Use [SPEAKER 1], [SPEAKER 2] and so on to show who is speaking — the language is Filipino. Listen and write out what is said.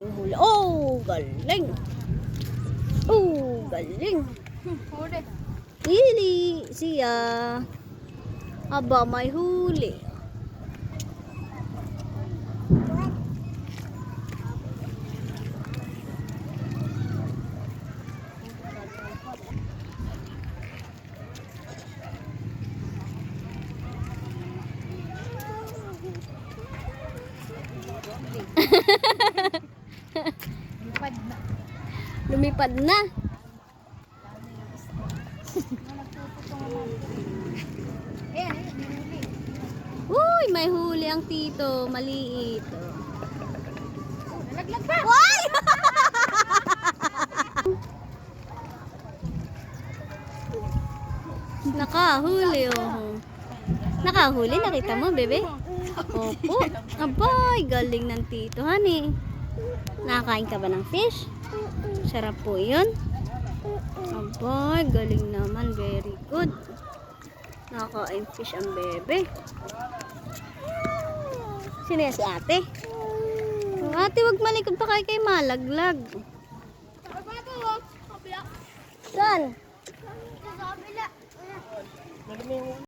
[SPEAKER 1] Huli. Oh, galing. Oh, galing. Hili siya. Aba, may huli. Lumipad na. Uy, may huli ang tito. Maliit.
[SPEAKER 2] Nalaglag pa!
[SPEAKER 1] Why? Nakahuli, oh. Nakahuli, nakita mo, bebe? Opo. Abay, galing ng tito, honey. Nakakain ka ba ng fish? Sarap po yun. Abay, galing naman. Very good. Nakakain fish ang bebe. Sino yan, si ate? Ate, wag malikod pa kay malaglag. Saan?
[SPEAKER 2] Sa kabila.